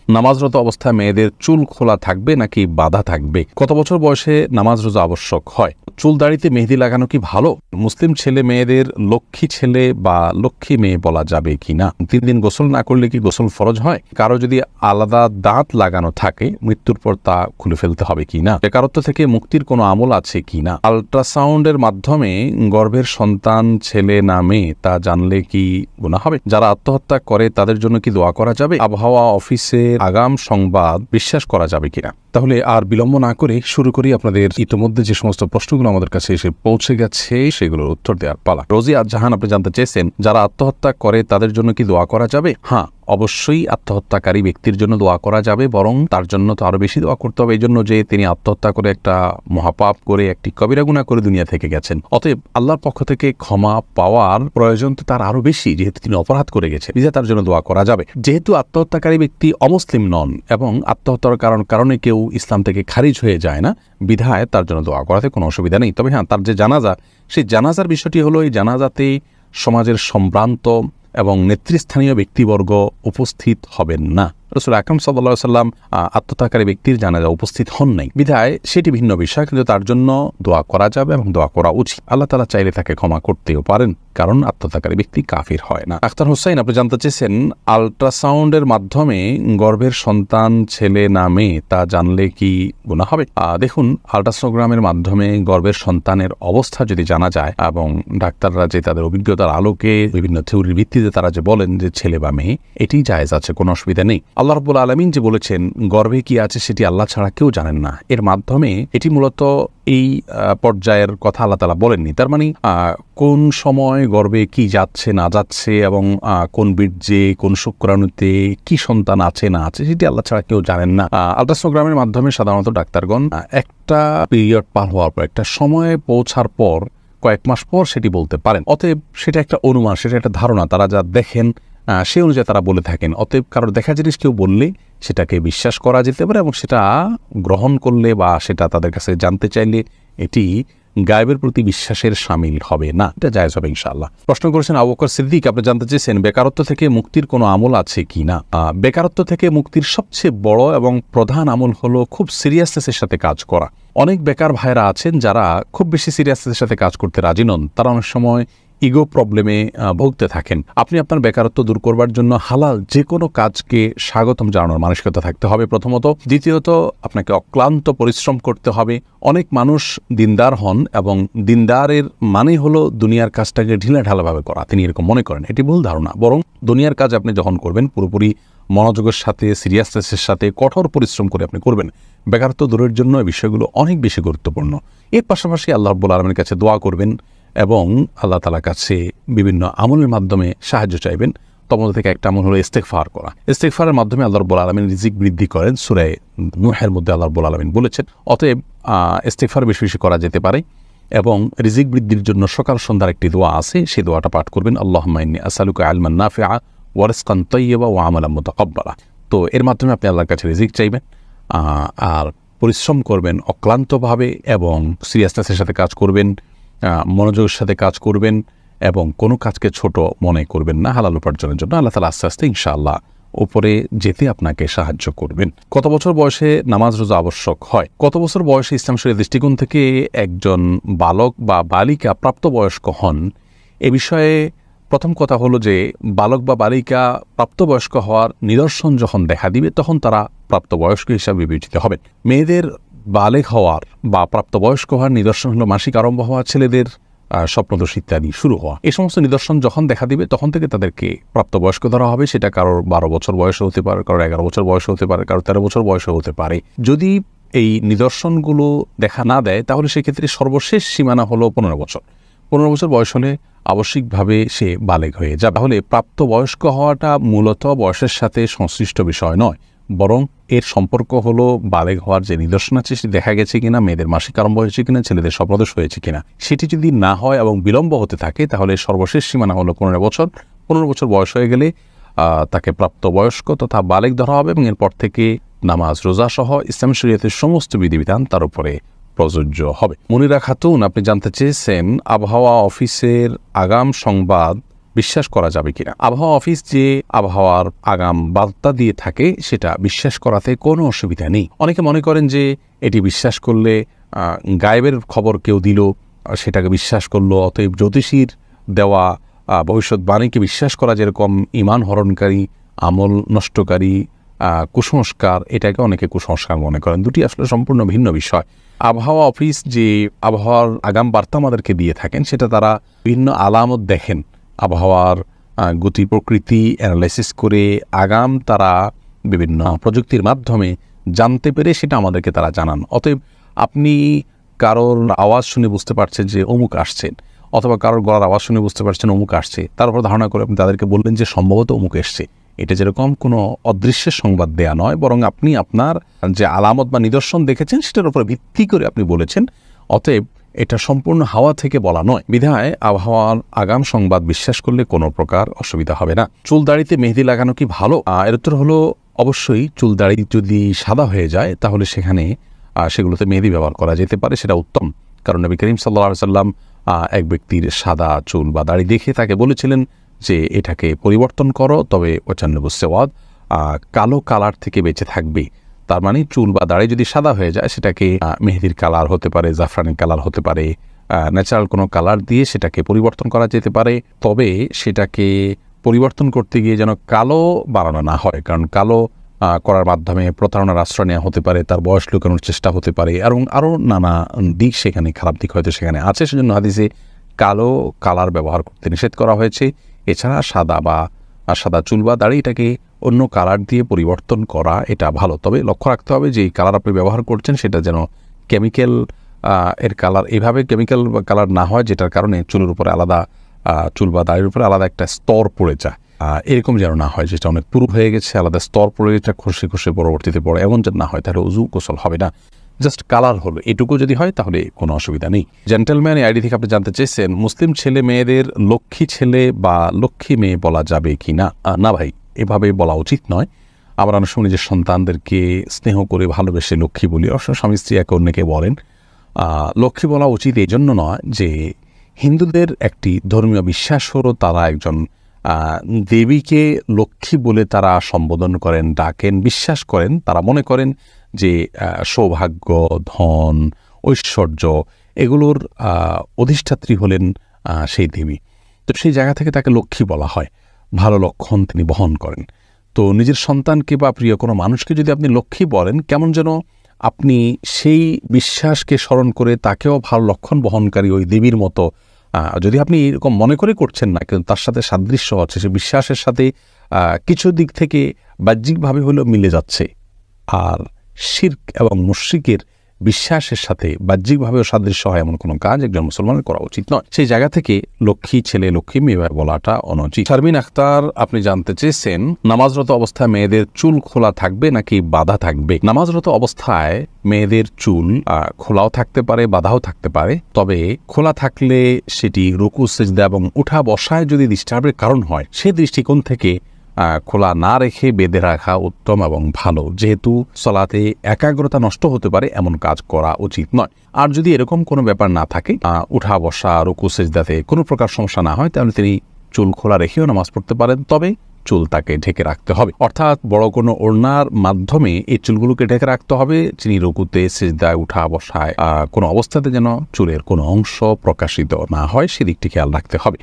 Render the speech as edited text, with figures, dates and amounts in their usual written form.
নামাজরত অবস্থায় মেয়েদের চুল খোলা থাকবে নাকি বাঁধা থাকবে? কত বছর বয়সে নামাজ রোজা আবশ্যক হয়? চুল দাড়িতে মেহেদি লাগানো কি ভালো? মুসলিম ছেলে মেয়েদের লক্ষ্মী ছেলে বা লক্ষ্মী মেয়ে বলা যাবে কিনা? 3 দিন গোসল না করলে কি গোসল ফরজ হয়? কারো যদি আলাদা দাঁত লাগানো থাকে মৃত্যুর পর তা খুলে ফেলতে হবে কিনা? বেকারত্ব থেকে মুক্তির কোনো আমল আছে কিনা? আল্ট্রাসাউন্ডের মাধ্যমে গর্ভের সন্তান ছেলে না মেয়ে তা জানলে কি গুনাহ হবে? যারা আত্মহত্যা করে তাদের জন্য কি দোয়া করা যাবে? আবহাওয়া অফিসের আগাম সংবাদ বিশ্বাস করা যাবে কিনা? তাহলে আর বিলম্ব না করে শুরু করি। আপনাদের ইতিমধ্যে যে সমস্ত প্রশ্নগুলো আমাদের কাছে এসে পৌঁছে গেছে সেগুলোর উত্তর দেওয়ার পালা। রোজি জাহান আপনি জানতে চেয়েছেন, যারা আত্মহত্যা করে তাদের জন্য কি দোয়া করা যাবে? হ্যাঁ, অবশ্যই আত্মহত্যাকারী ব্যক্তির জন্য দোয়া করা যাবে, বরং তার জন্য তো আরো বেশি দোয়া করতে হবে। এই জন্য যে তিনি আত্মহত্যা করে একটা মহাপাপ করে একটি কবিরা গুনাহ করে দুনিয়া থেকে গেছেন। অতএব আল্লাহর পক্ষ থেকে ক্ষমা পাওয়ার প্রয়োজন তো তার আরো বেশি, যেহেতু তিনি অপরাধ করে গেছেন, বিধায় তার জন্য দোয়া করা যাবে। যেহেতু আত্মহত্যাকারী ব্যক্তি অমুসলিম নন এবং আত্মহত্যার কারণে কেউ ইসলাম থেকে খারিজ হয়ে যায় না, বিধায় তার জন্য দোয়া করাতে কোনো অসুবিধা নেই। তবে হ্যাঁ, তার যে জানাজা, সেই জানাজার বিষয়টি হলো, এই জানাজাতে সমাজের সম্ভ্রান্ত এবং নেতৃস্থানীয় ব্যক্তিবর্গ উপস্থিত হবেন না। রাসূল আকরাম সাল্লাল্লাহু আলাইহি ওয়াসাল্লাম আত্মহত্যাকারী ব্যক্তির জানাজা উপস্থিত হন নাই, বিধায় সেটি ভিন্ন বিষয়, কিন্তু তার জন্য দোয়া করা যাবে এবং দোয়া করা উচিত। আল্লাহ তাআলা চাইলে তাকে ক্ষমা করতেও পারেন, কারণ আত্মহত্যাকারী ব্যক্তি কাফির হয় না। আখতার হোসেন আপনি জানতে চেয়েছেন, আল্ট্রাসাউন্ডের মাধ্যমে গর্ভের সন্তান ছেলে না মেয়ে তা জানলে কি গুনাহ হবে? দেখুন, আল্ট্রাসোনোগ্রামের মাধ্যমে গর্ভের সন্তানের অবস্থা যদি জানা যায় এবং ডাক্তাররা যে তাদের অভিজ্ঞতার আলোকে বিভিন্ন থিওরির ভিত্তিতে তারা যে বলেন যে ছেলে বা মেয়ে, এটি জায়েজ আছে, কোনো অসুবিধা নেই। আল্লাহ রাব্বুল আলামিন যে বলেছেন গর্ভে কি আছে সেটি আল্লাহ ছাড়া কেউ জানেন না, এর মাধ্যমে এটি মূলত এই পর্যায়ের কথা আল্লাহ তাআলা বলেননি। তার মানে কোন সময় গর্ভে কি যাচ্ছে না যাচ্ছে এবং কোন বীর্যে কোন শুক্রাণুতে কি সন্তান আছে না আছে সেটি আল্লাহ ছাড়া কেউ জানেন না। আল্ট্রাসোনোগ্রামের মাধ্যমে সাধারণত ডাক্তারগণ একটা পিরিয়ড পার হওয়ার পর, একটা সময়ে পৌঁছার পর, কয়েক মাস পর সেটি বলতে পারেন। অতএব সেটা একটা অনুমান, সেটা একটা ধারণা, তারা যা দেখেন সে অনুযায়ী তারা বলে থাকেন। অতএব কারোর দেখা জিনিস কেউ বললে সেটাকে বিশ্বাস করা যেতে পারে এবং সেটা গ্রহণ করলে বা সেটা তাদের কাছে জানতে চাইলে এটি গায়েবের প্রতি বিশ্বাসের শামিল হবে না, এটা জায়েজ হবে ইনশাআল্লাহ। প্রশ্ন করেছেন আবু বকর সিদ্দিক, আপনি জানতে চেয়েছেন বেকারত্ব থেকে মুক্তির কোনো আমল আছে কি না? বেকারত্ব থেকে মুক্তির সবচেয়ে বড় এবং প্রধান আমল হলো খুব সিরিয়াসনেসের সাথে কাজ করা। অনেক বেকার ভাইরা আছেন যারা খুব বেশি সিরিয়াসনেসের সাথে কাজ করতে রাজি নন, তারা অনেক সময় ইগো প্রবলেমে ভুগতে থাকেন। আপনি আপনার বেকারত্ব দূর করবার জন্য হালাল যে কোনো কাজকে স্বাগতম জানানোর মানসিকতা থাকতে হবে প্রথমত। দ্বিতীয়ত, আপনাকে অক্লান্ত পরিশ্রম করতে হবে। অনেক মানুষ দিনদার হন এবং দিনদারের মানে হলো দুনিয়ার কাজটাকে ঢিলাঢালাভাবে করা, তিনি এরকম মনে করেন। এটি ভুল ধারণা। বরং দুনিয়ার কাজ আপনি যখন করবেন পুরোপুরি মনোযোগের সাথে, সিরিয়াসনেসের সাথে, কঠোর পরিশ্রম করে আপনি করবেন। বেকারত্ব দূরের জন্য এই বিষয়গুলো অনেক বেশি গুরুত্বপূর্ণ। এর পাশাপাশি আল্লাহ রাব্বুল আলামিনের কাছে দোয়া করবেন এবং আল্লাহ তাআলার কাছে বিভিন্ন আমলের মাধ্যমে সাহায্য চাইবেন। তন্মধ্যে থেকে একটা আমল হলো ইস্তেগফার করা। ইস্তেগফারের মাধ্যমে আল্লাহ রাব্বুল আলামিন রিজিক বৃদ্ধি করেন, সূরা নূহের মধ্যে আল্লাহ রাব্বুল আলামিন বলেছেন। অতএব ইস্তেগফার বেশি বেশি করা যেতে পারে এবং রিজিক বৃদ্ধির জন্য সকাল সন্ধ্যার একটি দোয়া আছে, সেই দোয়াটা পাঠ করবেন, আল্লাহুম্মা ইন্নী আসআলুকা ইলমান নাফিআ ওয়া রিজকান তাইয়্যিবা ওয়া আমালান মুতাকাব্বালা। তো এর মাধ্যমে আপনি আল্লাহর কাছে রিজিক চাইবেন আর পরিশ্রম করবেন অক্লান্তভাবে এবং সিরিয়াসনেসের সাথে কাজ করবেন, মনোযোগের সাথে কাজ করবেন এবং কোনো কাজকে ছোট মনে করবেন না। হালাল উপার্জনের জন্য আল্লাহ তাআলা আস্তে আস্তে ইনশাআল্লাহ উপরে যেতে আপনাকে সাহায্য করবেন। কত বছর বয়সে নামাজ রোজা আবশ্যক হয়? কত বছর বয়সে ইসলাম শরীয়তের দৃষ্টিকোণ থেকে একজন বালক বা বালিকা প্রাপ্তবয়স্ক হন, এ বিষয়ে প্রথম কথা হলো যে বালক বা বালিকা প্রাপ্তবয়স্ক হওয়ার নিদর্শন যখন দেখা দিবে তখন তারা প্রাপ্তবয়স্ক হিসাবে বিবেচিত হবেন। মেয়েদের বালেগ হওয়ার বা প্রাপ্তবয়স্ক হওয়ার নিদর্শন হলো মাসিক আরম্ভ হওয়া, ছেলেদের স্বপ্নদোষ ইত্যাদি শুরু হওয়া। এই সমস্ত নিদর্শন যখন দেখা দিবে তখন থেকে তাদেরকে প্রাপ্তবয়স্ক ধরা হবে। সেটা কারোর 12 বছর বয়সে হতে পারে, কারোর 11 বছর বয়সে হতে পারে, কারোর 13 বছর বয়সে হতে পারে। যদি এই নিদর্শনগুলো দেখা না দেয় তাহলে সেক্ষেত্রে সর্বশেষ সীমানা হলো 15 বছর। 15 বছর বয়স হলে আবশ্যিকভাবে সে বালেগ হয়ে যাবে। তাহলে প্রাপ্তবয়স্ক হওয়াটা মূলত বয়সের সাথে সংশ্লিষ্ট বিষয় নয়, বরং এর সম্পর্ক হলো বালেগ হওয়ার যে নিদর্শন আছে সেটি দেখা গেছে কিনা, মেয়েদের মাসিক আরম্ভ হয়েছে কিনা, ছেলেদের স্বপ্নদোষ হয়েছে কিনা। সেটি যদি না হয় এবং বিলম্ব হতে থাকে তাহলে সর্বশেষ সীমানা হলো 15 বছর। 15 বছর বয়স হয়ে গেলে তাকে প্রাপ্তবয়স্ক তথা বালেগ ধরা হবে এবং এরপর থেকে নামাজ রোজা সহ ইসলাম শরীয়তের সমস্ত বিধিবিধান তার উপরে প্রযোজ্য হবে। মনিরা খাতুন আপনি জানতে চেয়েছেন, আবহাওয়া অফিসের আগাম সংবাদ বিশ্বাস করা যাবে কিনা। আবহাওয়া অফিস যে আবহাওয়ার আগাম বার্তা দিয়ে থাকে সেটা বিশ্বাস করাতে কোনো অসুবিধা নেই। অনেকে মনে করেন যে এটি বিশ্বাস করলে গায়েবের খবর কেউ দিল, সেটাকে বিশ্বাস করলো, অতএব জ্যোতিষীর দেওয়া ভবিষ্যৎবাণীকে বিশ্বাস করা যেরকম ঈমান হরণকারী, আমল নষ্টকারী, কুসংস্কার, এটাকে অনেকে কুসংস্কার মনে করেন। দুটি আসলে সম্পূর্ণ ভিন্ন বিষয়। আবহাওয়া অফিস যে আবহাওয়ার আগাম বার্তা আমাদেরকে দিয়ে থাকেন সেটা তারা বিভিন্ন আলামত দেখেন, আবহাওয়ার গতি প্রকৃতি অ্যানালাইসিস করে আগাম তারা বিভিন্ন প্রযুক্তির মাধ্যমে জানতে পেরে সেটা আমাদেরকে তারা জানান। অতএব আপনি কারোর আওয়াজ শুনে বুঝতে পারছেন যে অমুক আসছেন, অথবা কারোর গলার আওয়াজ শুনে বুঝতে পারছেন অমুক আসছে, তার উপর ধারণা করে আপনি তাদেরকে বললেন যে সম্ভবত অমুক এসছে। এটা যেরকম কোনো অদৃশ্যের সংবাদ দেয়া নয়, বরং আপনি আপনার যে আলামত বা নিদর্শন দেখেছেন সেটার উপর ভিত্তি করে আপনি বলেছেন। অতএব এটা সম্পূর্ণ হাওয়া থেকে বলা নয়, বিধায় আবহাওয়ার আগাম সংবাদ বিশ্বাস করলে কোনো প্রকার অসুবিধা হবে না। চুল দাড়িতে মেহেদি লাগানো কি ভালো? এর উত্তর হলো অবশ্যই। চুল দাড়ি যদি সাদা হয়ে যায় তাহলে সেগুলোতে মেহেদি ব্যবহার করা যেতে পারে, সেটা উত্তম। কারণ নবী করিম সাল্লাল্লাহু আলাইহি ওয়াসাল্লাম এক ব্যক্তির সাদা চুল বা দাড়ি দেখে তাকে বলেছিলেন যে এটাকে পরিবর্তন করো, তবে ওয়াজান্নিবুস সাওয়াদ, কালো কালার থেকে বেঁচে থাকবে। তার মানে চুল বা দাড়ি যদি সাদা হয়ে যায় সেটাকে মেহেদির কালার হতে পারে, জাফরানি কালার হতে পারে, ন্যাচারাল কোনো কালার দিয়ে সেটাকে পরিবর্তন করা যেতে পারে। তবে সেটাকে পরিবর্তন করতে গিয়ে যেন কালো বানানো না হয়, কারণ কালো করার মাধ্যমে প্রতারণার আশ্রয় নেওয়া হতে পারে, তার বয়স লুকানোর চেষ্টা হতে পারে, এবং আরও নানা দিক সেখানে, খারাপ দিক হয়তো সেখানে আছে। সেজন্য হাদিসে কালো কালার ব্যবহার করতে নিষেধ করা হয়েছে। এছাড়া সাদা চুল বা দাড়ি এটাকে অন্য কালার দিয়ে পরিবর্তন করা এটা ভালো। তবে লক্ষ্য রাখতে হবে যে এই কালার আপনি ব্যবহার করছেন সেটা যেন কেমিক্যাল এর কালার, এভাবে কেমিক্যাল কালার না হয় যেটার কারণে চুলের উপরে আলাদা, চুল বা দাড়ির উপরে আলাদা একটা স্তর পড়ে যায়। এরকম যেন না হয়, যেটা অনেক পুরু হয়ে গেছে, আলাদা স্তর পড়ে গেছে, খসে খসে পরবর্তীতে পড়ে, এমন যেন না হয়, তাহলে উজু গোসল হবে না। জাস্ট কালার হলো এটুকু যদি হয় তাহলে কোনো অসুবিধা নেই। জেন্টেলম্যান আইডি থেকে আপনি জানতে চেয়েছেন মুসলিম ছেলে মেয়েদের লক্ষ্মী ছেলে বা লক্ষ্মী মেয়ে বলা যাবে কি না? না ভাই, এভাবে বলা উচিত নয়। আমরা অনেক সময় নিজের সন্তানদেরকে স্নেহ করে ভালোবেসে লক্ষ্মী বলি, অবশ্য স্বামী স্ত্রী একে অন্যকে বলেন। লক্ষ্মী বলা উচিত এই জন্য নয় যে হিন্দুদের একটি ধর্মীয় বিশ্বাস হলো তারা একজন দেবীকে লক্ষ্মী বলে তারা সম্বোধন করেন, ডাকেন, বিশ্বাস করেন। তারা মনে করেন যে সৌভাগ্য, ধন, ঐশ্বর্য এগুলোর অধিষ্ঠাত্রী হলেন সেই দেবী। তো সেই জায়গা থেকে তাকে লক্ষ্মী বলা হয়, ভালো লক্ষণ তিনি বহন করেন। তো নিজের সন্তানকে বা প্রিয় কোনো মানুষকে যদি আপনি লক্ষ্মী বলেন, কেমন যেন আপনি সেই বিশ্বাসকে স্মরণ করে তাকেও ভালো লক্ষণ বহনকারী ওই দেবীর মতো, যদি আপনি এরকম মনে করে করছেন না, কিন্তু তার সাথে সাদৃশ্য হচ্ছে, সে বিশ্বাসের সাথে কিছু দিক থেকে বাহ্যিকভাবে হলেও মিলে যাচ্ছে। আর শিরক এবং মুশরিকের বিশ্বাসের সাথে বাহ্যিকভাবেও সাদৃশ্য হয় এমন কোনো কাজ একজন মুসলমানের করা উচিত নয়। সেই জায়গা থেকে লক্ষ্মী ছেলে লক্ষ্মী মেয়ে বলাটা অনুচিত। শারমিন আখতার আপনি জানতে চেয়েছেন নামাজরত অবস্থায় মেয়েদের চুল খোলা থাকবে নাকি বাঁধা থাকবে? নামাজরত অবস্থায় মেয়েদের চুল খোলাও থাকতে পারে, বাঁধাও থাকতে পারে। তবে খোলা থাকলে সেটি রুকু সিজদা এবং উঠা বসায় যদি ডিস্টার্বের কারণ হয়, সে দৃষ্টিকোণ থেকে খোলা না রেখে বেঁধে রাখা উত্তম এবং ভালো, যেহেতু সালাতে একাগ্রতা নষ্ট হতে পারে এমন কাজ করা উচিত নয়। আর যদি এরকম কোনো ব্যাপার না থাকে, উঠা বসা রুকু সিজদাতে কোনো প্রকার সমস্যা না হয়, তাহলে তিনি চুল খোলা রেখেও নামাজ পড়তে পারেন। তবে চুল তাকে ঢেকে রাখতে হবে, অর্থাৎ বড় কোনো ওড়নার মাধ্যমে এই চুলগুলোকে ঢেকে রাখতে হবে। তিনি রুকুতে সিজদায় উঠা বসায় কোনো অবস্থাতে যেন চুলের কোনো অংশ প্রকাশিত না হয় সেদিকটি খেয়াল রাখতে হবে।